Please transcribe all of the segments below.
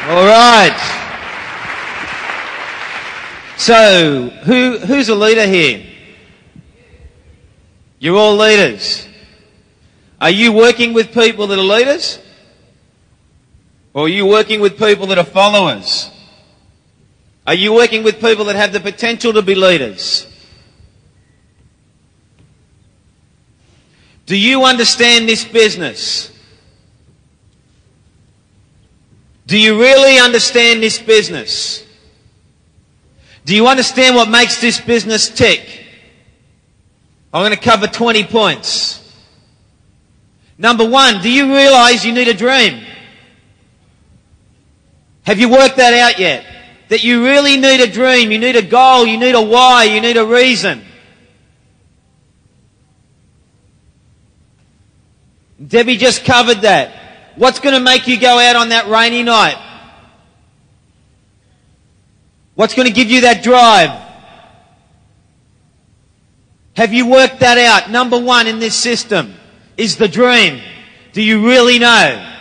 All right. So, who's a leader here? You're all leaders. Are you working with people that are leaders? Or are you working with people that are followers? Are you working with people that have the potential to be leaders? Do you understand this business? Do you really understand this business? Do you understand what makes this business tick? I'm going to cover 20 points. Number one, do you realise you need a dream? Have you worked that out yet? That you really need a dream, you need a goal, you need a why, you need a reason. Debbie just covered that. What's going to make you go out on that rainy night? What's going to give you that drive? Have you worked that out? Number one in this system is the dream. Do you really know?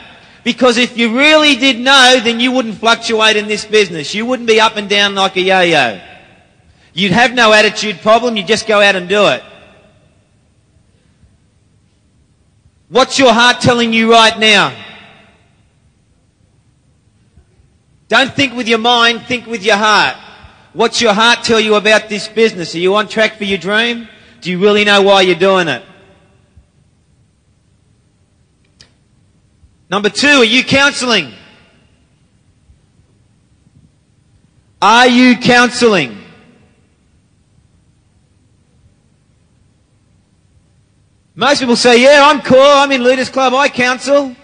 Because if you really did know, then you wouldn't fluctuate in this business. You wouldn't be up and down like a yo-yo. You'd have no attitude problem. You'd just go out and do it. What's your heart telling you right now? Don't think with your mind, think with your heart. What's your heart tell you about this business? Are you on track for your dream? Do you really know why you're doing it? Number two, are you counselling? Are you counselling? Most people say, yeah, I'm cool, I'm in Leaders Club, I counsel.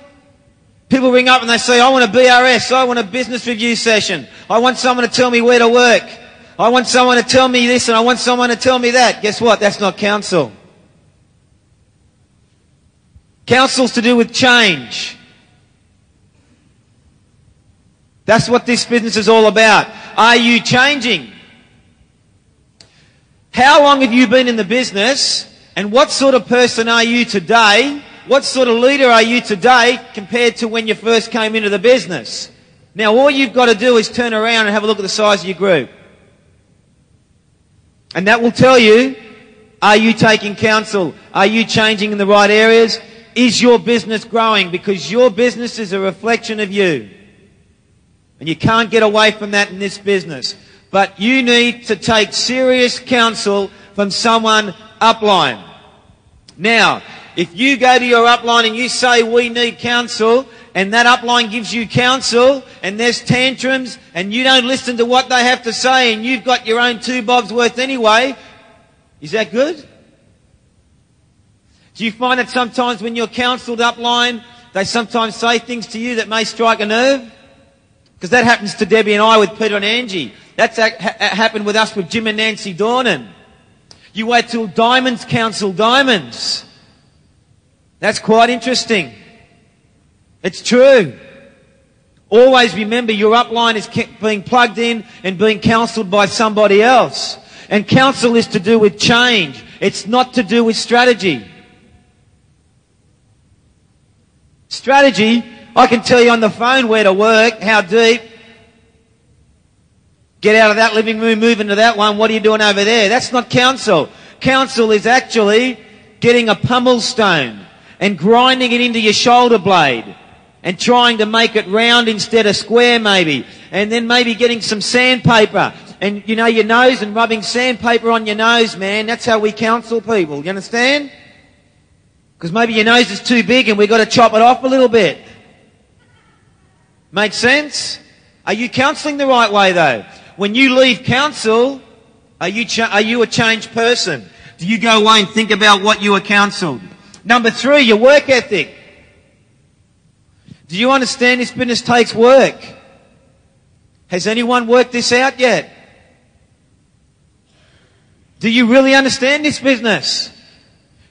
People ring up and they say, I want a BRS, I want a business review session. I want someone to tell me where to work. I want someone to tell me this and I want someone to tell me that. Guess what? That's not counsel. Counsel's to do with change. That's what this business is all about. Are you changing? How long have you been in the business? And what sort of person are you today? What sort of leader are you today compared to when you first came into the business? Now, all you've got to do is turn around and have a look at the size of your group. And that will tell you, are you taking counsel? Are you changing in the right areas? Is your business growing? Because your business is a reflection of you. And you can't get away from that in this business. But you need to take serious counsel from someone upline. Now, if you go to your upline and you say, we need counsel, and that upline gives you counsel, and there's tantrums, and you don't listen to what they have to say, and you've got your own 2 bobs worth anyway, is that good? Do you find that sometimes when you're counselled upline, they sometimes say things to you that may strike a nerve? Because that happens to Debbie and I with Peter and Angie. That's happened with us with Jim and Nancy Dornan. You wait till diamonds counsel diamonds. That's quite interesting. It's true. Always remember your upline is being plugged in and being counselled by somebody else. And counsel is to do with change. It's not to do with strategy. Strategy, I can tell you on the phone where to work, how deep. Get out of that living room, move into that one. What are you doing over there? That's not counsel. Counsel is actually getting a pummel stone and grinding it into your shoulder blade and trying to make it round instead of square maybe. And then maybe getting some sandpaper and, you know, your nose and rubbing sandpaper on your nose, man. That's how we counsel people. You understand? Because maybe your nose is too big and we've got to chop it off a little bit. Make sense? Are you counselling the right way though? When you leave counsel, are you a changed person? Do you go away and think about what you were counselled? Number 3, your work ethic. Do you understand this business takes work? Has anyone worked this out yet? Do you really understand this business?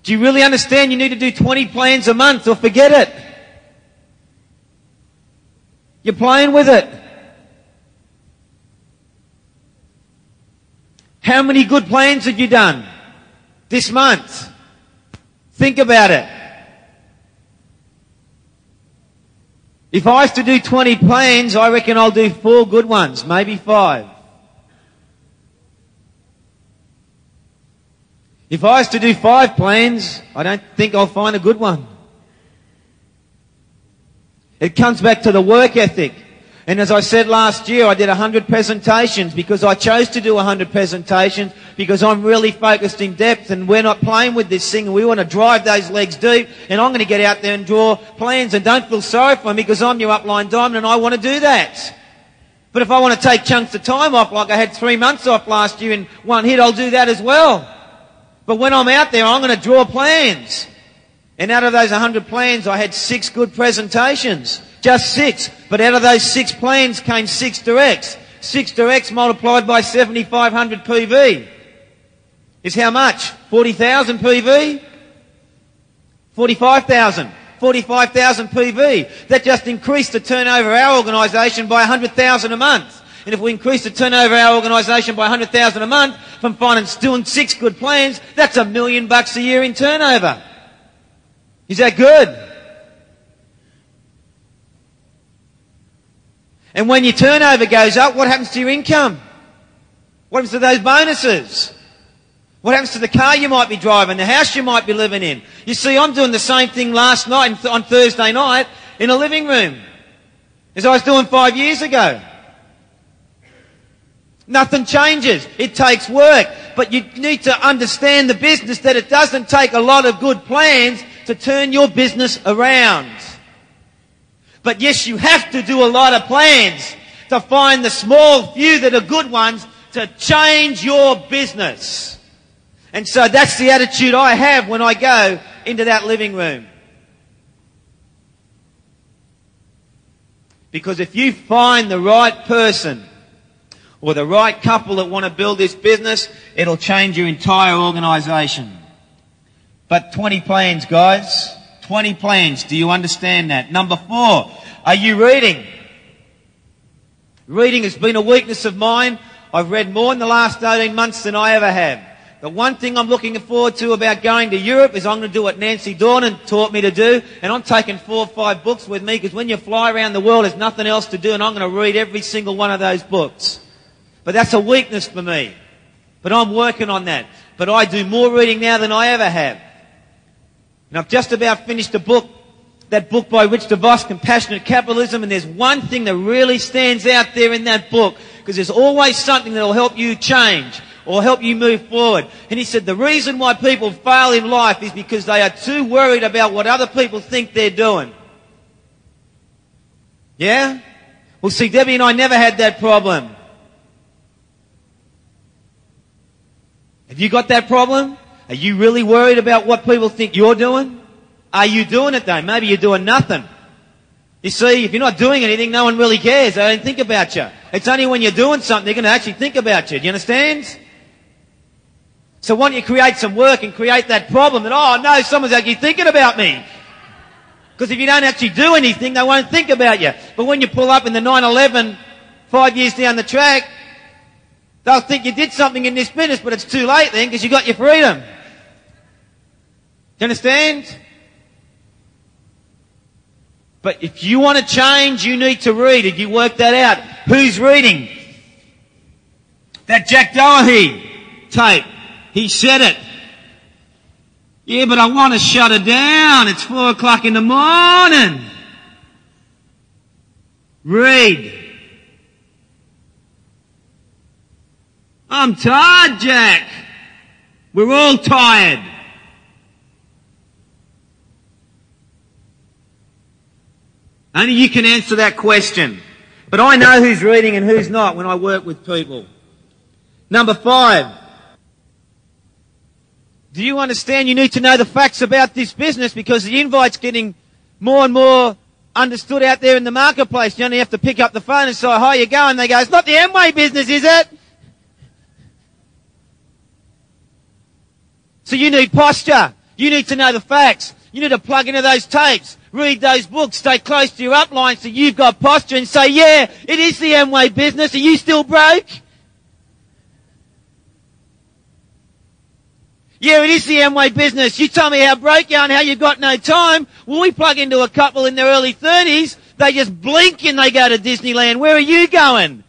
Do you really understand you need to do 20 plans a month or forget it? You're playing with it. How many good plans have you done this month? Think about it. If I was to do 20 plans, I reckon I'll do 4 good ones, maybe 5. If I was to do 5 plans, I don't think I'll find a good one. It comes back to the work ethic. And as I said last year, I did 100 presentations because I chose to do 100 presentations because I'm really focused in depth and we're not playing with this thing and we want to drive those legs deep and I'm going to get out there and draw plans and don't feel sorry for me because I'm your upline diamond and I want to do that. But if I want to take chunks of time off like I had 3 months off last year in one hit, I'll do that as well. But when I'm out there, I'm going to draw plans. And out of those 100 plans, I had 6 good presentations. Just 6. But out of those 6 plans came 6 directs. 6 directs multiplied by 7,500 PV is how much? 40,000 PV? 45,000. 45,000 PV. That just increased the turnover of our organisation by 100,000 a month. And if we increase the turnover of our organisation by 100,000 a month from doing 6 good plans, that's $1 million a year in turnover. Is that good? And when your turnover goes up, what happens to your income? What happens to those bonuses? What happens to the car you might be driving, the house you might be living in? You see, I'm doing the same thing last night on Thursday night in a living room as I was doing 5 years ago. Nothing changes. It takes work. But you need to understand the business that it doesn't take a lot of good plans to turn your business around. But yes, you have to do a lot of plans to find the small few that are good ones to change your business. And so that's the attitude I have when I go into that living room. Because if you find the right person or the right couple that want to build this business, it'll change your entire organisation. But 20 plans, guys. 20 plans. Do you understand that? Number 4, are you reading? Reading has been a weakness of mine. I've read more in the last 18 months than I ever have. The one thing I'm looking forward to about going to Europe is I'm going to do what Nancy Dornan taught me to do, and I'm taking 4 or 5 books with me because when you fly around the world, there's nothing else to do, and I'm going to read every single one of those books. But that's a weakness for me. But I'm working on that. But I do more reading now than I ever have. And I've just about finished a book, that book by Rich DeVos, Compassionate Capitalism, and there's one thing that really stands out there in that book, because there's always something that will help you change or help you move forward. And he said the reason why people fail in life is because they are too worried about what other people think they're doing. Yeah? Well, see, Debbie and I never had that problem. Have you got that problem? Are you really worried about what people think you're doing? Are you doing it though? Maybe you're doing nothing. You see, if you're not doing anything, no one really cares. They don't think about you. It's only when you're doing something they're going to actually think about you. Do you understand? So why don't you create some work and create that problem that, oh no, someone's actually thinking about me. Because if you don't actually do anything, they won't think about you. But when you pull up in the 911 5 years down the track, they'll think you did something in this business, but it's too late then because you got your freedom. Do you understand? But if you want to change, you need to read. If you work that out, who's reading? That Jack Doherty tape. He said it. Yeah, but I want to shut it down. It's 4 o'clock in the morning. Read. I'm tired, Jack. We're all tired. Only you can answer that question. But I know who's reading and who's not when I work with people. Number 5. Do you understand you need to know the facts about this business because the invite's getting more and more understood out there in the marketplace. You only have to pick up the phone and say, how you going? They go, it's not the Amway business, is it? So you need posture. You need to know the facts. You need to plug into those tapes. Read those books. Stay close to your upline so you've got posture and say, yeah, it is the Amway business. Are you still broke? Yeah, it is the Amway business. You tell me how broke you are and how you've got no time. Well, we plug into a couple in their early 30s, They just blink and they go to Disneyland. Where are you going?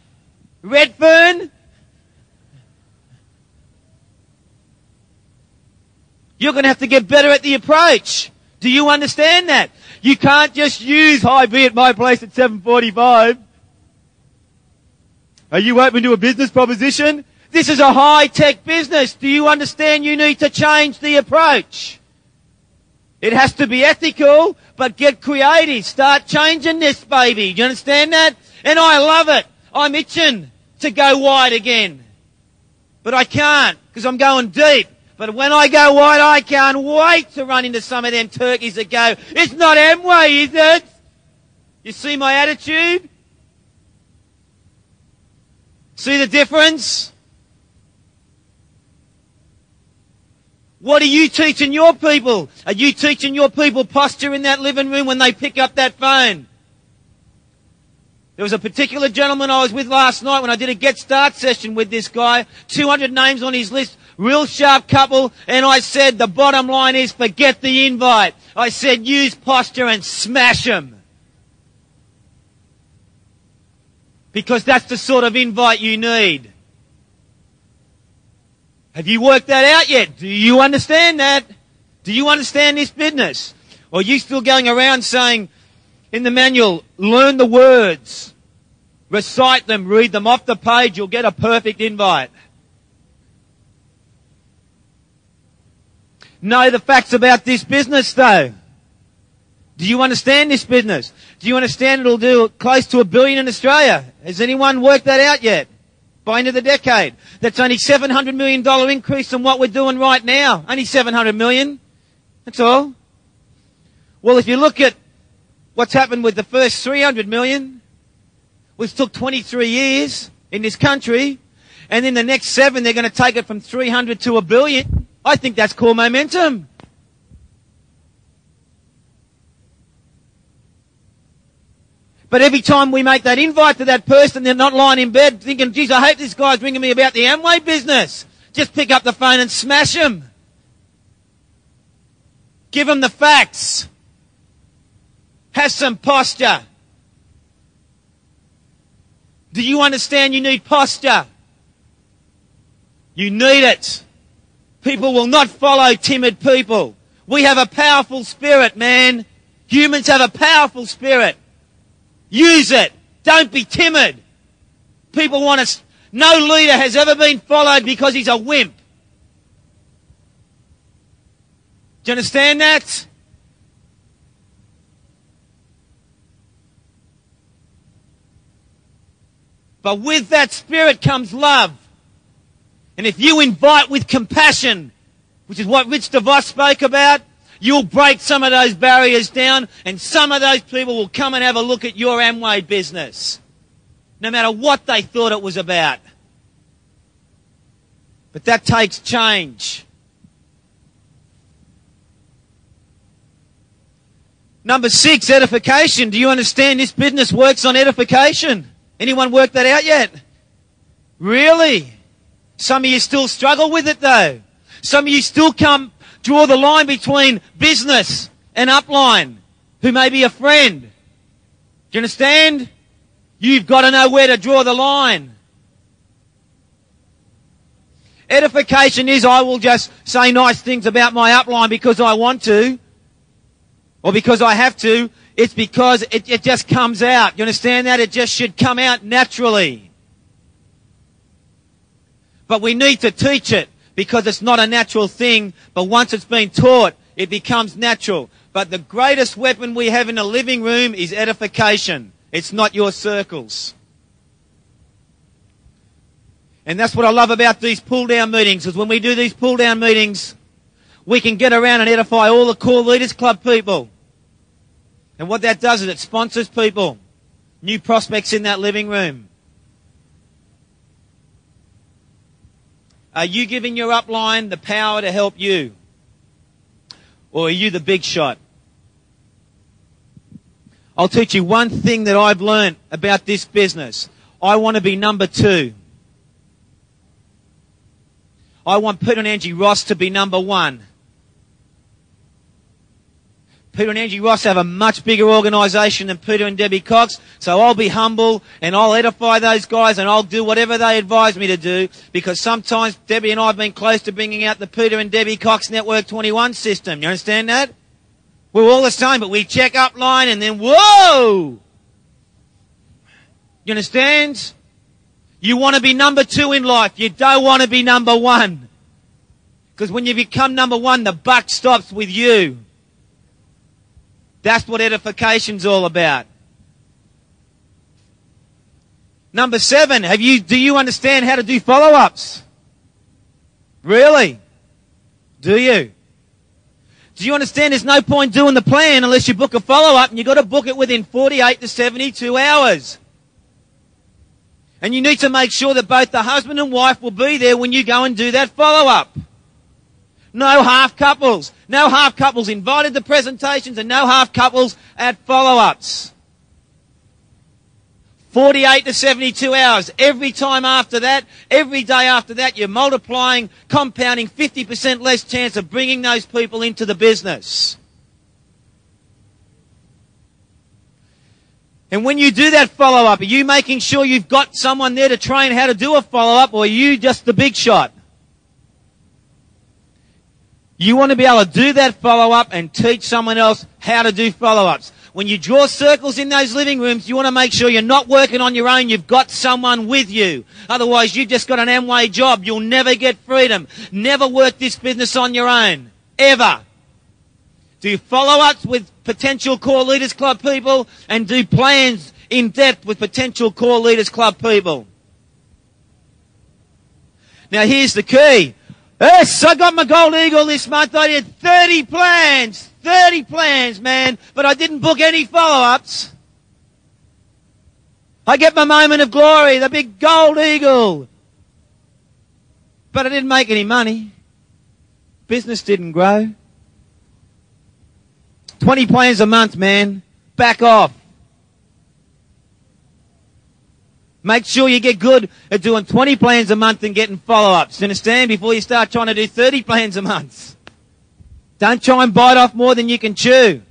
Redfern? You're going to have to get better at the approach. Do you understand that? You can't just use, "Hi, be at my place at 7:45. Are you open to a business proposition?" This is a high-tech business. Do you understand you need to change the approach? It has to be ethical, but get creative. Start changing this, baby. Do you understand that? And I love it. I'm itching to go wide again. But I can't, because I'm going deep. But when I go wide, I can't wait to run into some of them turkeys that go, "It's not Amway, is it?" You see my attitude? See the difference? What are you teaching your people? Are you teaching your people posture in that living room when they pick up that phone? There was a particular gentleman I was with last night when I did a Get Start session with this guy, 200 names on his list, real sharp couple, and I said the bottom line is forget the invite. I said use posture and smash them. Because that's the sort of invite you need. Have you worked that out yet? Do you understand that? Do you understand this business? Or are you still going around saying in the manual, learn the words, recite them, read them off the page, you'll get a perfect invite? Know the facts about this business though. Do you understand this business? Do you understand it'll do close to $1 billion in Australia? Has anyone worked that out yet? By end of the decade. That's only $700 million increase in what we're doing right now. Only $700 million. That's all. Well, if you look at what's happened with the first 300 million, which took 23 years in this country, and in the next 7 they're going to take it from 300 to $1 billion. I think that's called momentum. But every time we make that invite to that person, they're not lying in bed thinking, geez, I hope this guy's ringing me about the Amway business. Just pick up the phone and smash him. Give him the facts. Have some posture. Do you understand you need posture? You need it. People will not follow timid people. We have a powerful spirit, man. Humans have a powerful spirit. Use it. Don't be timid. People want us. No leader has ever been followed because he's a wimp. Do you understand that? But with that spirit comes love. And if you invite with compassion, which is what Rich DeVos spoke about, you'll break some of those barriers down and some of those people will come and have a look at your Amway business. No matter what they thought it was about. But that takes change. Number 6, edification. Do you understand this business works on edification? Anyone work that out yet? Really? Some of you still struggle with it though. Some of you still can't draw the line between business and upline, who may be a friend. Do you understand? You've got to know where to draw the line. Edification is I will just say nice things about my upline because I want to, or because I have to. It's because it just comes out. You understand that? It just should come out naturally. But we need to teach it because it's not a natural thing. But once it's been taught, it becomes natural. But the greatest weapon we have in the living room is edification. It's not your circles. And that's what I love about these pull-down meetings, is when we do these pull-down meetings, we can get around and edify all the Core Leaders Club people. And what that does is it sponsors people, new prospects in that living room. Are you giving your upline the power to help you? Or are you the big shot? I'll teach you one thing that I've learned about this business. I want to be number 2. I want Peter and Angie Ross to be number 1. Peter and Angie Ross have a much bigger organisation than Peter and Debbie Cox, so I'll be humble and I'll edify those guys and I'll do whatever they advise me to do, because sometimes Debbie and I have been close to bringing out the Peter and Debbie Cox Network 21 system. You understand that? We're all the same, but we check up line and then, whoa! You understand? You want to be number 2 in life. You don't want to be number 1. Because when you become number 1, the buck stops with you. That's what edification's all about. Number 7, do you understand how to do follow-ups? Really? Do you? Do you understand there's no point doing the plan unless you book a follow-up, and you've got to book it within 48 to 72 hours. And you need to make sure that both the husband and wife will be there when you go and do that follow-up. No half couples. No half couples invited to presentations and no half couples at follow-ups. 48 to 72 hours. Every time after that, every day after that, you're multiplying, compounding 50% less chance of bringing those people into the business. And when you do that follow-up, are you making sure you've got someone there to train how to do a follow-up, or are you just the big shot? You want to be able to do that follow-up and teach someone else how to do follow-ups. When you draw circles in those living rooms, you want to make sure you're not working on your own. You've got someone with you. Otherwise, you've just got an Amway job. You'll never get freedom. Never work this business on your own. Ever. Do follow-ups with potential Core Leaders Club people and do plans in depth with potential Core Leaders Club people. Now, here's the key. Yes, I got my Gold Eagle this month. I did 30 plans, man, but I didn't book any follow-ups. I get my moment of glory, the big Gold Eagle. But I didn't make any money. Business didn't grow. 20 plans a month, man. Back off. Make sure you get good at doing 20 plans a month and getting follow-ups. Understand? Before you start trying to do 30 plans a month. Don't try and bite off more than you can chew.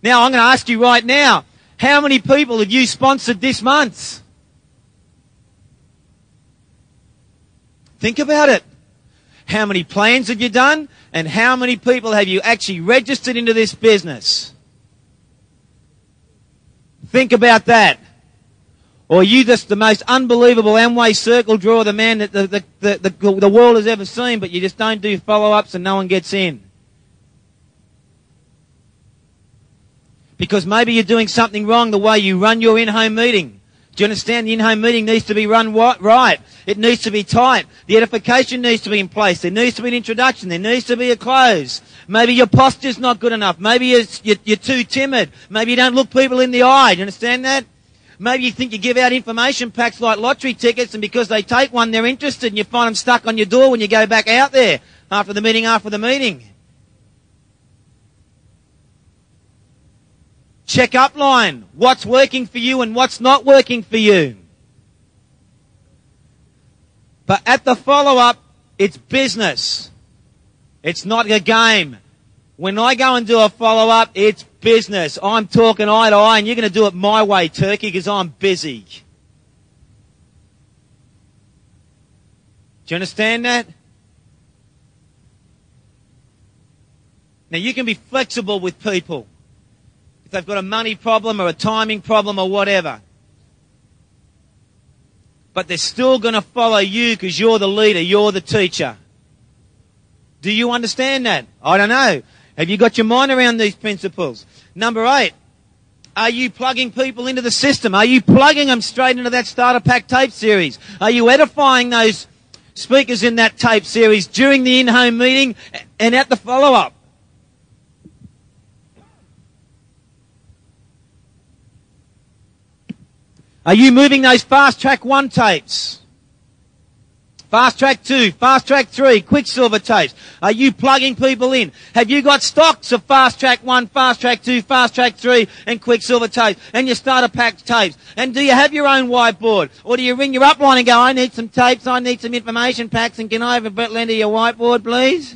Now, I'm going to ask you right now, how many people have you sponsored this month? Think about it. How many plans have you done? And how many people have you actually registered into this business? Think about that. Or are you just the most unbelievable Amway circle drawer, the man that the world has ever seen, but you just don't do follow-ups and no one gets in? Because maybe you're doing something wrong the way you run your in-home meeting. Do you understand? The in-home meeting needs to be run right. It needs to be tight. The edification needs to be in place. There needs to be an introduction. There needs to be a close. Maybe your posture's not good enough. Maybe you're too timid. Maybe you don't look people in the eye. Do you understand that? Maybe you think you give out information packs like lottery tickets, and because they take one, they're interested, and you find them stuck on your door when you go back out there after the meeting. Check up line. What's working for you and what's not working for you. But at the follow-up, it's business. It's not a game. When I go and do a follow-up, it's business. I'm talking eye to eye, and you're going to do it my way, Turkey, because I'm busy. Do you understand that? Now, you can be flexible with people. If they've got a money problem or a timing problem or whatever. But they're still going to follow you because you're the leader, you're the teacher. Do you understand that? I don't know. Have you got your mind around these principles? Number 8, are you plugging people into the system? Are you plugging them straight into that starter pack tape series? Are you edifying those speakers in that tape series during the in-home meeting and at the follow-up? Are you moving those Fast Track 1 tapes? Fast Track 2, Fast Track 3, Quicksilver tapes. Are you plugging people in? Have you got stocks of Fast Track 1, Fast Track 2, Fast Track 3 and Quicksilver tapes and your starter pack tapes? And do you have your own whiteboard? Or do you ring your upline and go, I need some tapes, I need some information packs, and can I have a lend of your whiteboard, please?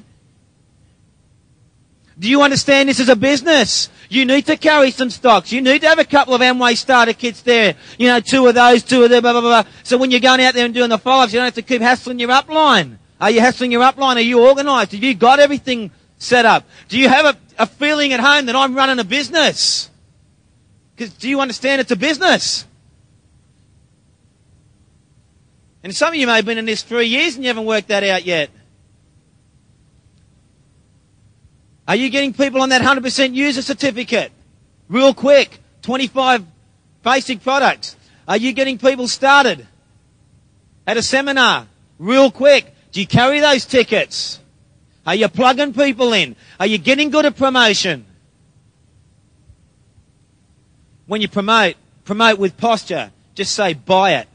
Do you understand this is a business? You need to carry some stocks. You need to have a couple of Amway starter kits there. You know, 2 of those, 2 of them, blah, blah, blah. So when you're going out there and doing the follow-ups, you don't have to keep hassling your upline. Are you hassling your upline? Are you organised? Have you got everything set up? Do you have a feeling at home that I'm running a business? Because do you understand it's a business? And some of you may have been in this 3 years and you haven't worked that out yet. Are you getting people on that 100% user certificate? Real quick. 25 basic products. Are you getting people started at a seminar? Real quick. Do you carry those tickets? Are you plugging people in? Are you getting good at promotion? When you promote with posture. Just say, buy it.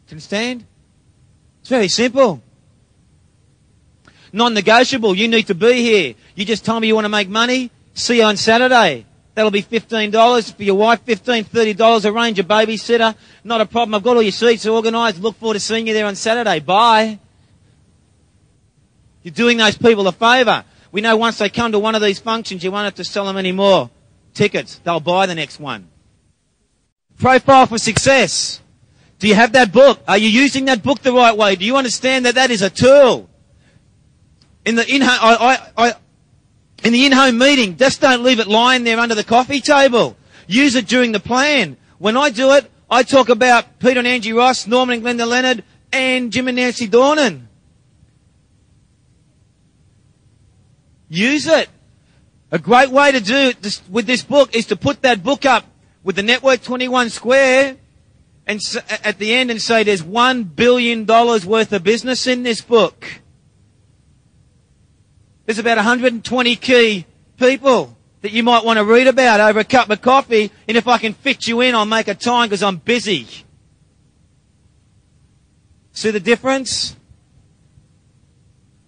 Do you understand? It's very simple. Non-negotiable. You need to be here. You just tell me you want to make money. See you on Saturday. That'll be $15 for your wife, $15, $30. Arrange a babysitter. Not a problem. I've got all your seats organised. Look forward to seeing you there on Saturday. Bye. You're doing those people a favour. We know once they come to one of these functions, you won't have to sell them any more tickets. They'll buy the next one. Profile for success. Do you have that book? Are you using that book the right way? Do you understand that that is a tool? In the in-home meeting, just don't leave it lying there under the coffee table. Use it during the plan. When I do it, I talk about Peter and Angie Ross, Norman and Glenda Leonard, and Jim and Nancy Dornan. Use it. A great way to do it with this book is to put that book up with the Network 21 square and at the end and say there's $1 billion worth of business in this book. There's about 120 key people that you might want to read about over a cup of coffee, and if I can fit you in, I'll make a time because I'm busy. See the difference?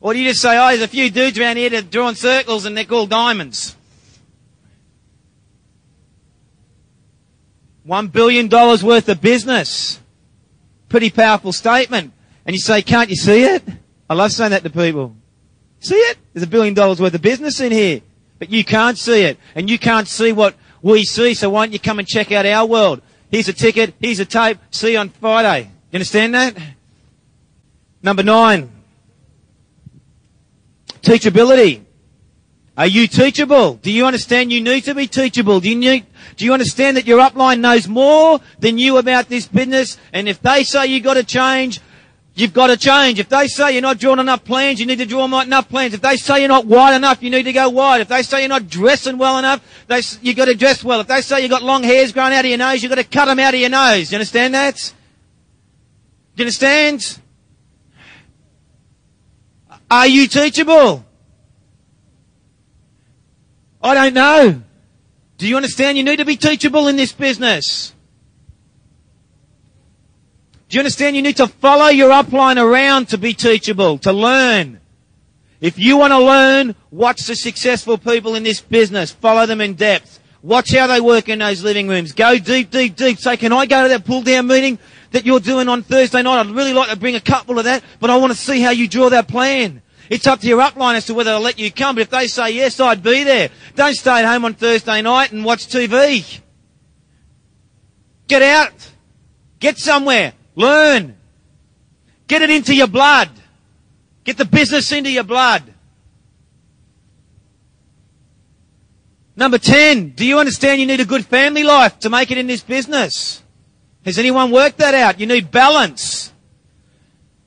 Or do you just say, oh, there's a few dudes around here that are drawing circles and they're called diamonds? $1 billion worth of business. Pretty powerful statement. And you say, can't you see it? I love saying that to people. See it? There's $1 billion worth of business in here. But you can't see it. And you can't see what we see, so why don't you come and check out our world? Here's a ticket, here's a tape, see you on Friday. You understand that? Number 9. Teachability. Are you teachable? Do you understand you need to be teachable? Do you understand that your upline knows more than you about this business? And if they say you've got to change, you've got to change. If they say you're not drawing enough plans, you need to draw enough plans. If they say you're not wide enough, you need to go wide. If they say you're not dressing well enough, you've got to dress well. If they say you've got long hairs growing out of your nose, you've got to cut them out of your nose. You understand that? Do you understand? Are you teachable? I don't know. Do you understand you need to be teachable in this business? Do you understand you need to follow your upline around to be teachable, to learn? If you want to learn, watch the successful people in this business. Follow them in depth. Watch how they work in those living rooms. Go deep, deep, deep. Say, can I go to that pull-down meeting that you're doing on Thursday night? I'd really like to bring a couple of that, but I want to see how you draw that plan. It's up to your upline as to whether they'll let you come, but if they say yes, I'd be there. Don't stay at home on Thursday night and watch TV. Get out. Get somewhere. Learn. Get it into your blood. Get the business into your blood. Number 10, do you understand you need a good family life to make it in this business? Has anyone worked that out? You need balance.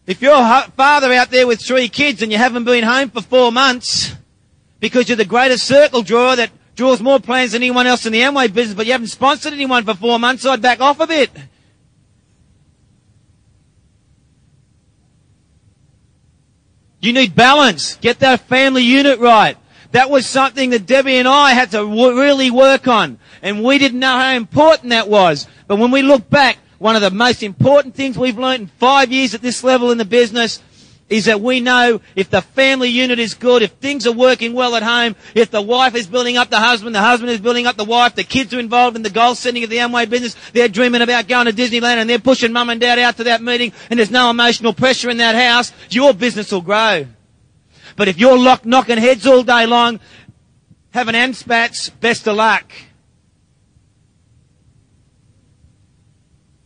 If you're a father out there with 3 kids and you haven't been home for 4 months because you're the greatest circle drawer that draws more plans than anyone else in the Amway business, but you haven't sponsored anyone for 4 months, I'd back off a bit. You need balance. Get that family unit right. That was something that Debbie and I had to really work on, and we didn't know how important that was. But when we look back, one of the most important things we've learned in 5 years at this level in the business is that we know if the family unit is good, if things are working well at home, if the wife is building up the husband is building up the wife, the kids are involved in the goal setting of the Amway business, they're dreaming about going to Disneyland and they're pushing mum and dad out to that meeting and there's no emotional pressure in that house, your business will grow. But if you're knocking heads all day long, having hand spats, best of luck.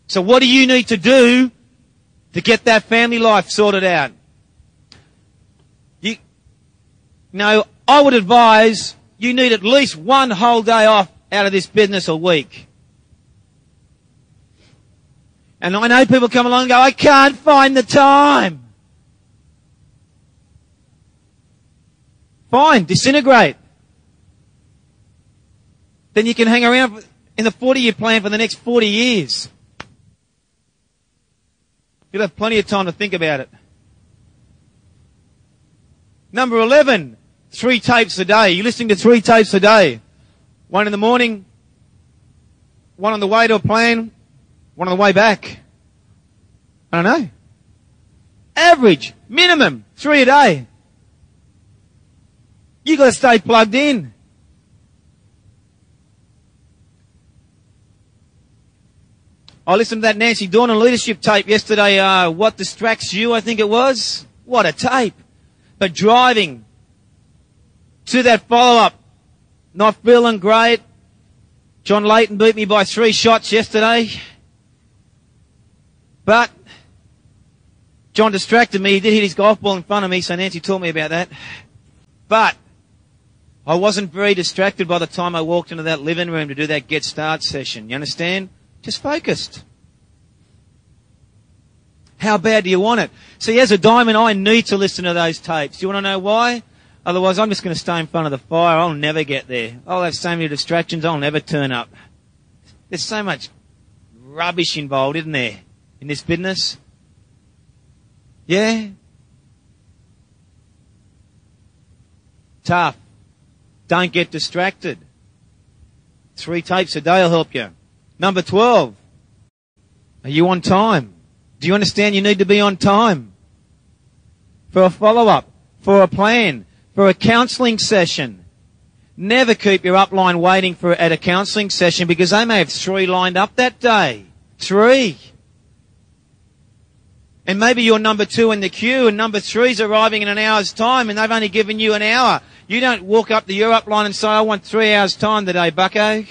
So what do you need to do to get that family life sorted out? I would advise you need at least one whole day off out of this business a week. And I know people come along and go, I can't find the time. Fine, disintegrate. Then you can hang around in the 40-year plan for the next 40 years. You'll have plenty of time to think about it. Number 11, 3 tapes a day. You're listening to 3 tapes a day. 1 in the morning, 1 on the way to a plan, 1 on the way back. I don't know. Average, minimum, 3 a day. You got to stay plugged in. I listened to that Nancy Dornan leadership tape yesterday, What Distracts You, I think it was. What a tape. But driving to that follow-up, not feeling great. John Layton beat me by 3 shots yesterday. But John distracted me. He did hit his golf ball in front of me, so Nancy taught me about that. But I wasn't very distracted by the time I walked into that living room to do that Get Start session. You understand? Just focused. How bad do you want it? See, as a diamond, I need to listen to those tapes. Do you want to know why? Otherwise, I'm just going to stay in front of the fire. I'll never get there. I'll have so many distractions, I'll never turn up. There's so much rubbish involved, isn't there, in this business? Yeah? Tough. Don't get distracted. 3 tapes a day will help you. Number 12. Are you on time? Do you understand you need to be on time? For a follow-up, for a plan, for a counselling session. Never keep your upline waiting at a counselling session because they may have 3 lined up that day. 3. And maybe you're number 2 in the queue and number 3's arriving in an hour's time and they've only given you an hour. You don't walk up to your upline and say, I want 3 hours time today, bucko.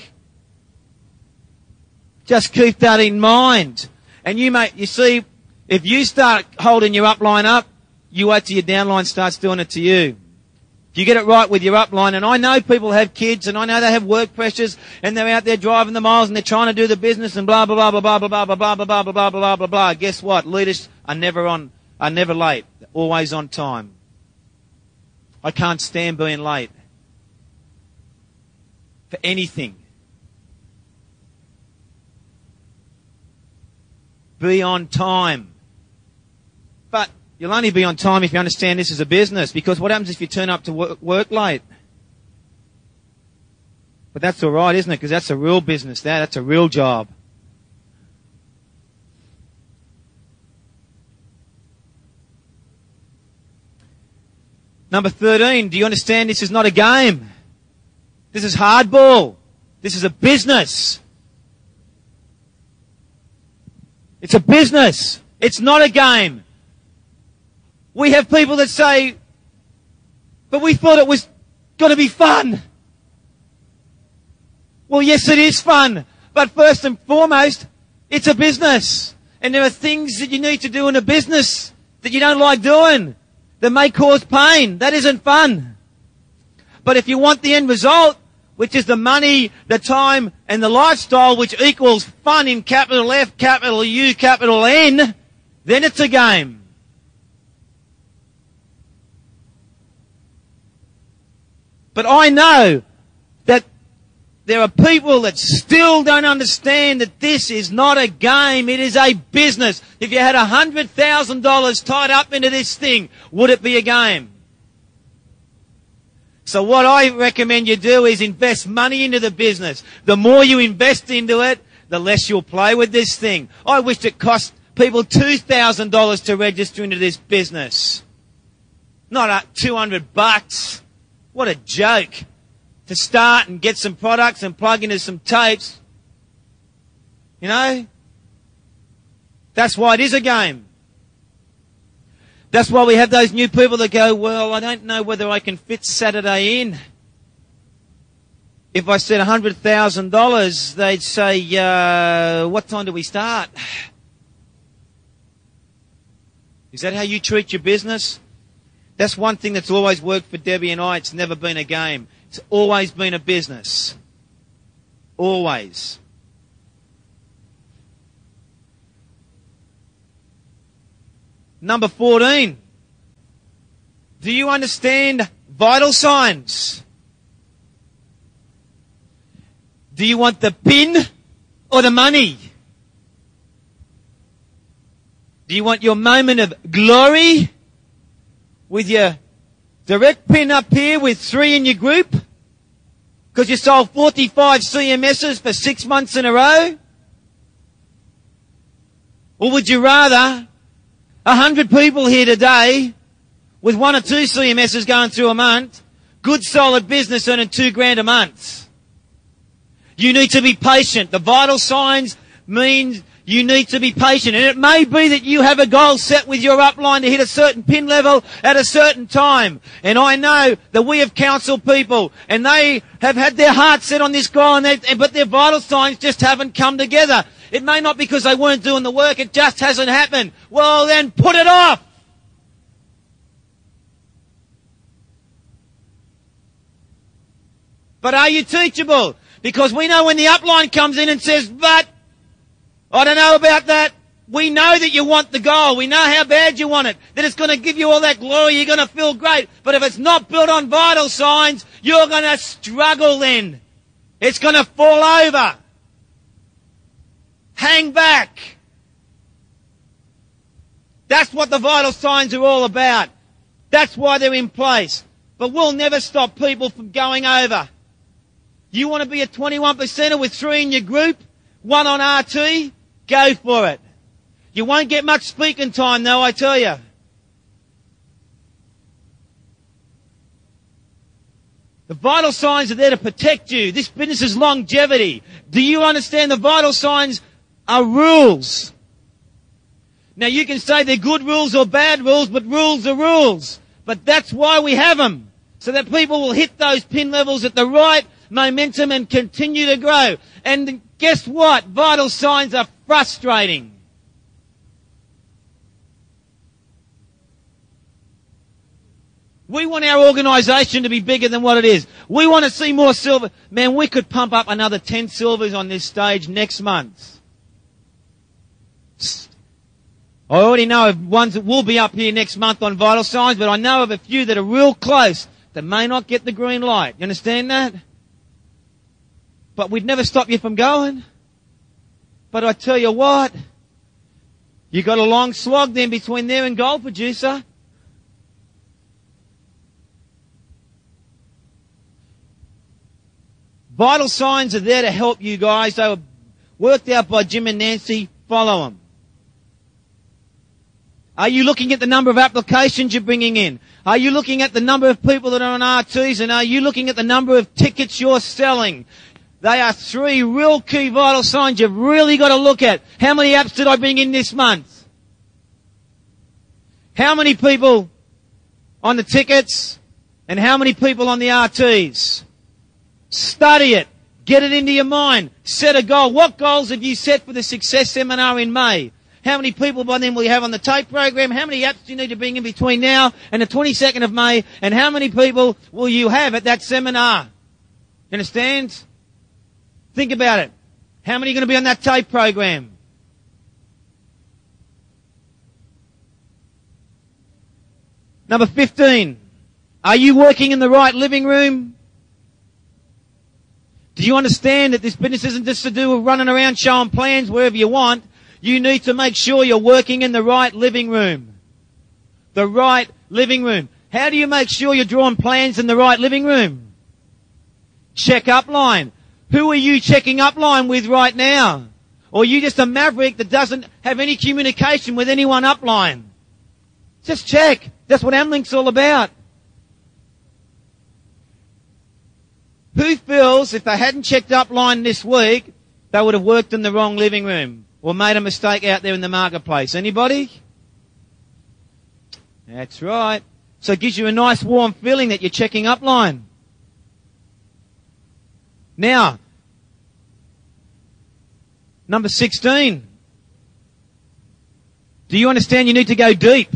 Just keep that in mind. And you see, if you start holding your upline up, you wait till your downline starts doing it to you. If you get it right with your upline, and I know people have kids, and I know they have work pressures, and they're out there driving the miles, and they're trying to do the business, and blah, blah, blah, blah, blah, blah, blah, blah, blah, blah, blah, blah, blah, blah, blah. Guess what? Leaders are never late. They're always on time. I can't stand being late. For anything. Be on time. But you'll only be on time if you understand this is a business, because what happens if you turn up to work late? But that's all right, isn't it? Because that's a real business. That's a real job. Number 13, do you understand this is not a game? This is hardball. This is a business. It's a business. It's not a game. We have people that say, but we thought it was going to be fun. Well, yes, it is fun. But first and foremost, it's a business. And there are things that you need to do in a business that you don't like doing, that may cause pain. That isn't fun. But if you want the end result, which is the money, the time, and the lifestyle, which equals fun in capital F, capital U, capital N, then it's a game. But I know that there are people that still don't understand that this is not a game, it is a business. If you had $100,000 tied up into this thing, would it be a game? So what I recommend you do is invest money into the business. The more you invest into it, the less you'll play with this thing. I wished it cost people $2,000 to register into this business. Not $200. What a joke. To start and get some products and plug into some tapes. You know? That's why it is a game. That's why we have those new people that go, well, I don't know whether I can fit Saturday in. If I said $100,000, they'd say, what time do we start? Is that how you treat your business? That's one thing that's always worked for Debbie and I. It's never been a game. It's always been a business. Always. Number 14. Do you understand vital signs? Do you want the pin or the money? Do you want your moment of glory with your direct pin up here with 3 in your group because you sold 45 CMSs for 6 months in a row? Or would you rather 100 people here today with 1 or 2 CMSs going through a month, good solid business earning $2,000 a month? You need to be patient. The vital signs mean you need to be patient. And it may be that you have a goal set with your upline to hit a certain pin level at a certain time. And I know that we have counseled people and they have had their heart set on this goal, but their vital signs just haven't come together. It may not be because they weren't doing the work, it just hasn't happened. Well, then put it off. But are you teachable? Because we know when the upline comes in and says, but I don't know about that. We know that you want the goal. We know how bad you want it. That it's going to give you all that glory. You're going to feel great. But if it's not built on vital signs, you're going to struggle then. It's going to fall over. Hang back. That's what the vital signs are all about. That's why they're in place. But we'll never stop people from going over. You want to be a 21%er with 3 in your group, 1 on RT? Go for it. You won't get much speaking time though, I tell you. The vital signs are there to protect you. This business is longevity. Do you understand the vital signs are rules? Now you can say they're good rules or bad rules, but rules are rules. But that's why we have them. So that people will hit those pin levels at the right momentum and continue to grow. And guess what? Vital signs are frustrating. We want our organisation to be bigger than what it is. We want to see more silver. Man, we could pump up another 10 silvers on this stage next month. I already know of ones that will be up here next month on vital signs, but I know of a few that are real close that may not get the green light. You understand that? But we'd never stop you from going. But I tell you what, you got a long slog then between there and gold producer. Vital signs are there to help you guys. They were worked out by Jim and Nancy. Follow them. Are you looking at the number of applications you're bringing in? Are you looking at the number of people that are on RTs? And are you looking at the number of tickets you're selling? They are 3 real key vital signs you've really got to look at. How many apps did I bring in this month? How many people on the tickets? And how many people on the RTs? Study it. Get it into your mind. Set a goal. What goals have you set for the Success Seminar in May? How many people by then will you have on the tape program? How many apps do you need to bring in between now and the 22nd of May? And how many people will you have at that seminar? You understand? Think about it. How many are going to be on that tape program? Number 15. Are you working in the right living room? Do you understand that this business isn't just to do with running around showing plans wherever you want? You need to make sure you're working in the right living room. The right living room. How do you make sure you're drawing plans in the right living room? Check upline. Who are you checking upline with right now? Or are you just a maverick that doesn't have any communication with anyone upline? Just check. That's what Amlink's all about. Who feels if they hadn't checked upline this week, they would have worked in the wrong living room or made a mistake out there in the marketplace? Anybody? That's right. So it gives you a nice warm feeling that you're checking upline. Now, number 16. Do you understand you need to go deep?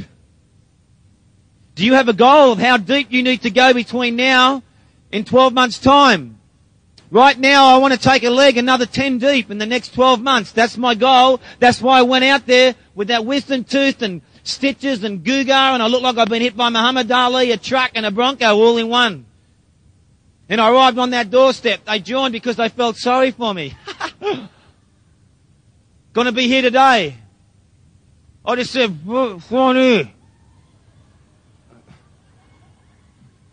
Do you have a goal of how deep you need to go between now and 12 months' time? Right now, I want to take a leg another 10 deep in the next 12 months. That's my goal. That's why I went out there with that wisdom tooth and stitches and Gugar, and I look like I've been hit by Muhammad Ali, a truck and a Bronco all in one. And I arrived on that doorstep. They joined because they felt sorry for me. Gonna be here today. I just said, "Fly here."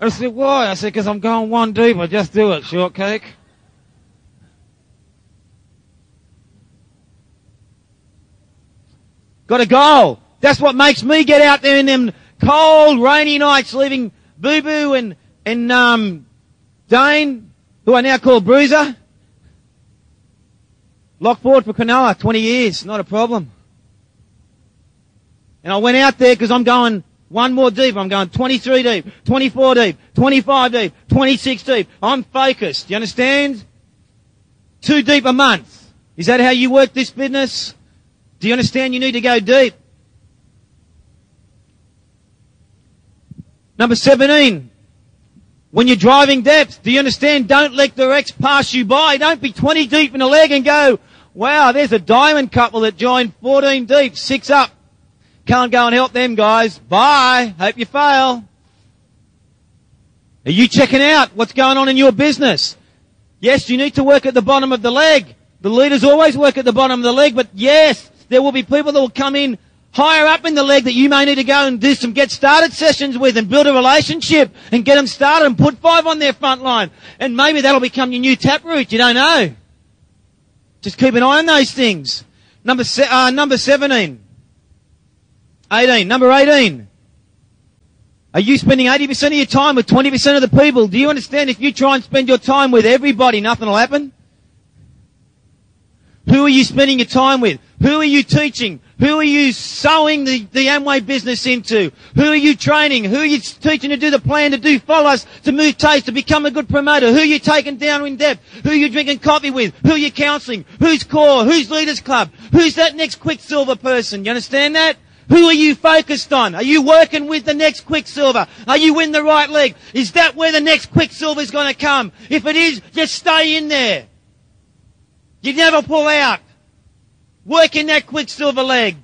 I said, "Why?" I said, "Because I'm going one deep. I just do it, shortcake." Got a goal. That's what makes me get out there in them cold, rainy nights, leaving Boo Boo and Dane, who I now call Bruiser. Lock forward for Cronulla, 20 years, not a problem. And I went out there because I'm going one more deep. I'm going 23 deep, 24 deep, 25 deep, 26 deep. I'm focused. You understand? 2 deep a month. Is that how you work this business? Do you understand you need to go deep? Number 17. When you're driving depth, do you understand? Don't let the wrecks pass you by. Don't be 20 deep in a leg and go, "Wow, there's a diamond couple that joined 14 deep, 6 up. Can't go and help them guys. Bye. Hope you fail." Are you checking out what's going on in your business? Yes, you need to work at the bottom of the leg. The leaders always work at the bottom of the leg, but yes, there will be people that will come in higher up in the leg that you may need to go and do some get started sessions with and build a relationship and get them started and put 5 on their front line. And maybe that'll become your new taproot. You don't know. Just keep an eye on those things. Number 17. 18. Number 18. Are you spending 80% of your time with 20% of the people? Do you understand if you try and spend your time with everybody, nothing will happen? Who are you spending your time with? Who are you teaching? Who are you sowing the Amway business into? Who are you training? Who are you teaching to do the plan, to do follow-us, to move taste, to become a good promoter? Who are you taking down in depth? Who are you drinking coffee with? Who are you counselling? Who's core? Who's Leaders Club? Who's that next Quicksilver person? You understand that? Who are you focused on? Are you working with the next Quicksilver? Are you in the right leg? Is that where the next Quicksilver is going to come? If it is, just stay in there. You never pull out. Work in that Quicksilver leg.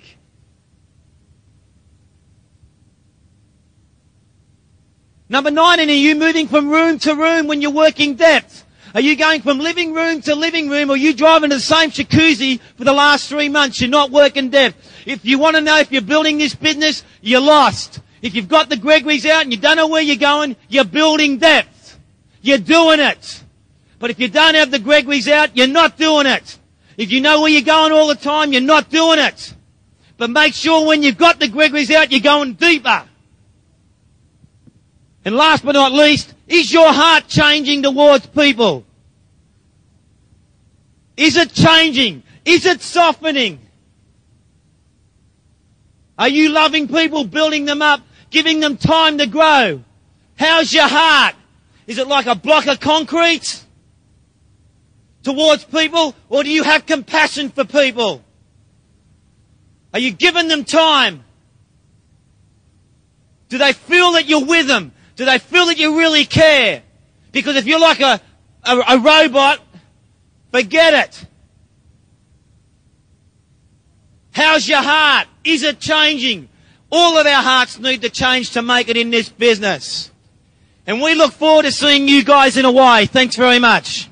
Number 19, are you moving from room to room when you're working depth? Are you going from living room to living room, or are you driving to the same jacuzzi for the last 3 months? You're not working depth. If you want to know if you're building this business, you're lost. If you've got the Gregory's out and you don't know where you're going, you're building depth. You're doing it. But if you don't have the Gregory's out, you're not doing it. If you know where you're going all the time, you're not doing it. But make sure when you've got the Gregory's out, you're going deeper. And last but not least, is your heart changing towards people? Is it changing? Is it softening? Are you loving people, building them up, giving them time to grow? How's your heart? Is it like a block of concrete towards people, or do you have compassion for people? Are you giving them time? Do they feel that you're with them? Do they feel that you really care? Because if you're like a robot, forget it. How's your heart? Is it changing? All of our hearts need to change to make it in this business. And we look forward to seeing you guys in Hawaii. Thanks very much.